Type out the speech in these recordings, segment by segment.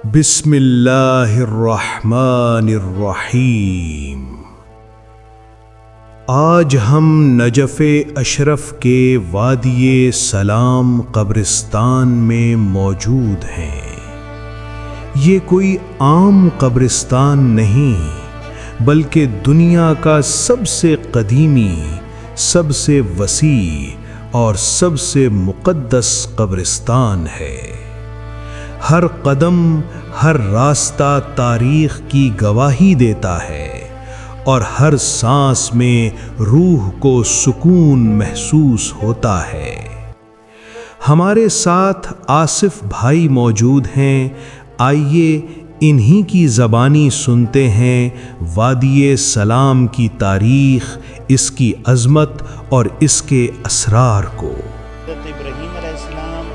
بسم اللہ الرحمن الرحیم۔ آج ہم نجف اشرف کے وادی سلام قبرستان میں موجود ہیں۔ یہ کوئی عام قبرستان نہیں بلکہ دنیا کا سب سے قدیمی، سب سے وسیع اور سب سے مقدس قبرستان ہے۔ ہر قدم، ہر راستہ تاریخ کی گواہی دیتا ہے اور ہر سانس میں روح کو سکون محسوس ہوتا ہے۔ ہمارے ساتھ آصف بھائی موجود ہیں، آئیے انہی کی زبانی سنتے ہیں وادی سلام کی تاریخ، اس کی عظمت اور اس کے اسرار کو۔ حضرت ابراہیم علیہ السلام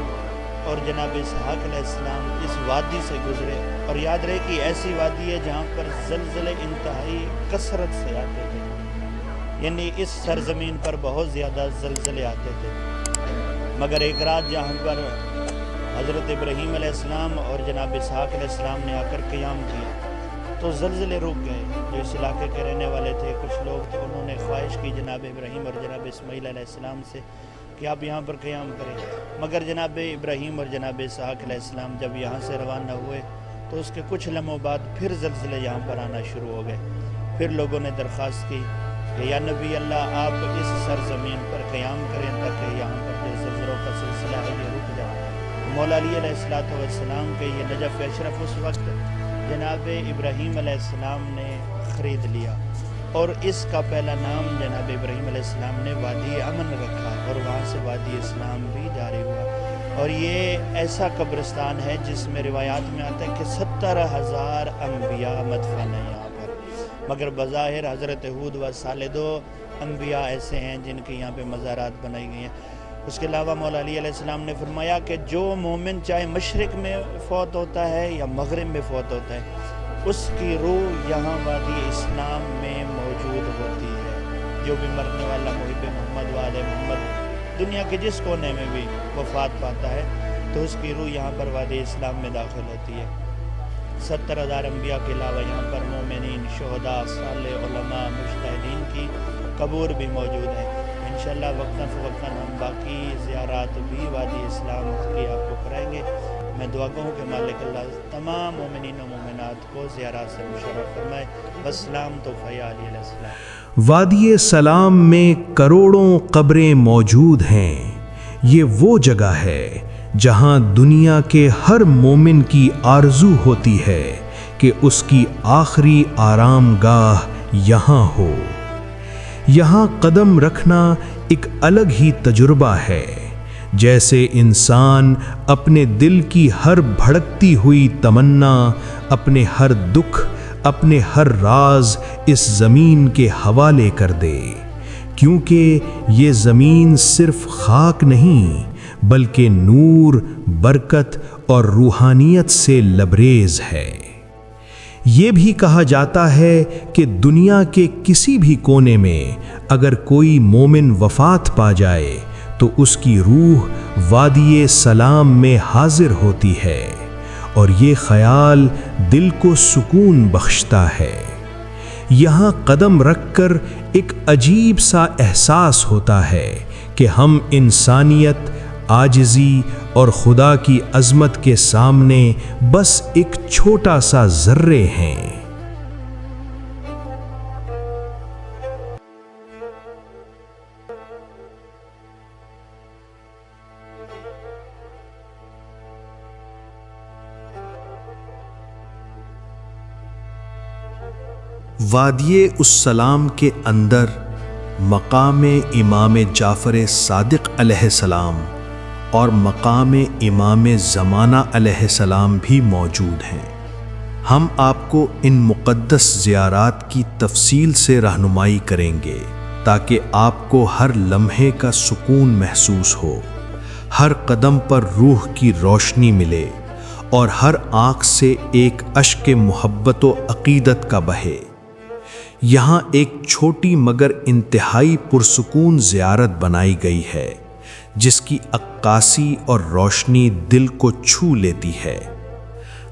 اور جناب اسحاق علیہ السلام اس وادی سے گزرے، اور یاد رہے کہ ایسی وادی ہے جہاں پر زلزلے انتہائی کثرت سے آتے تھے، یعنی اس سرزمین پر بہت زیادہ زلزلے آتے تھے، مگر ایک رات جہاں پر حضرت ابراہیم علیہ السلام اور جناب اسحاق علیہ السلام نے آ کر قیام کیا تو زلزلے رک گئے۔ جو اس علاقے کے رہنے والے تھے، کچھ لوگ تو انہوں نے خواہش کی جناب ابراہیم اور جناب اسماعیل علیہ السلام سے کہ آپ یہاں پر قیام کریں، مگر جناب ابراہیم اور جناب اسحاق علیہ السلام جب یہاں سے روانہ ہوئے تو اس کے کچھ لمحوں بعد پھر زلزلے یہاں پر آنا شروع ہو گئے۔ پھر لوگوں نے درخواست کی کہ یا نبی اللہ، آپ اس سرزمین پر قیام کریں تاکہ یہاں پر جو زلزلوں کا سلسلہ ہے یہ رک جائے۔ مولا علی علیہ السلام کے یہ نجف اشرف اس وقت جناب ابراہیم علیہ السلام نے خرید لیا، اور اس کا پہلا نام جناب ابراہیم علیہ السلام نے وادی امن رکھا، اور وہاں سے وادی اسلام بھی جاری ہوا۔ اور یہ ایسا قبرستان ہے جس میں روایات میں آتا ہے کہ 70,000 انبیاء مدفن ہیں یہاں پر، مگر بظاہر حضرت ہود و صالح دو انبیاء ایسے ہیں جن کے یہاں پہ مزارات بنائی گئی ہیں۔ اس کے علاوہ مولا علی علیہ السلام نے فرمایا کہ جو مومن چاہے مشرق میں فوت ہوتا ہے یا مغرب میں فوت ہوتا ہے، اس کی روح یہاں وادی اسلام میں موجود ہوتی ہے۔ جو بھی مرنے والا محب محمد و آل محمد دنیا کے جس کونے میں بھی وفات پاتا ہے تو اس کی روح یہاں پر وادی اسلام میں داخل ہوتی ہے۔ 70,000 انبیاء کے علاوہ یہاں پر مومنین، شہداء، صالح، علماء، مجتہدین کی قبور بھی موجود ہیں۔ انشاءاللہ وقتاً فوقتاً ہم باقی زیارات بھی وادی اسلام کی آپ کو کرائیں گے۔ میں دعا کروں کہ مالک اللہ تمام مومنین و مومنات کو زیارات سے مشرف فرمائے۔ والسلام تو فیا علی علیہ السلام۔ وادی سلام میں کروڑوں قبریں موجود ہیں۔ یہ وہ جگہ ہے جہاں دنیا کے ہر مومن کی آرزو ہوتی ہے کہ اس کی آخری آرام گاہ یہاں ہو۔ یہاں قدم رکھنا ایک الگ ہی تجربہ ہے، جیسے انسان اپنے دل کی ہر بھڑکتی ہوئی تمنا، اپنے ہر دکھ، اپنے ہر راز اس زمین کے حوالے کر دے، کیونکہ یہ زمین صرف خاک نہیں بلکہ نور، برکت اور روحانیت سے لبریز ہے۔ یہ بھی کہا جاتا ہے کہ دنیا کے کسی بھی کونے میں اگر کوئی مومن وفات پا جائے تو اس کی روح وادی سلام میں حاضر ہوتی ہے، اور یہ خیال دل کو سکون بخشتا ہے۔ یہاں قدم رکھ کر ایک عجیب سا احساس ہوتا ہے کہ ہم انسانیت، عاجزی اور خدا کی عظمت کے سامنے بس ایک چھوٹا سا ذرے ہیں۔ وادی السلام کے اندر مقام امام جعفر صادق علیہ السلام اور مقام امام زمانہ علیہ السلام بھی موجود ہیں۔ ہم آپ کو ان مقدس زیارات کی تفصیل سے رہنمائی کریں گے تاکہ آپ کو ہر لمحے کا سکون محسوس ہو، ہر قدم پر روح کی روشنی ملے اور ہر آنکھ سے ایک اشک محبت و عقیدت کا بہے۔ یہاں ایک چھوٹی مگر انتہائی پرسکون زیارت بنائی گئی ہے جس کی عکاسی اور روشنی دل کو چھو لیتی ہے۔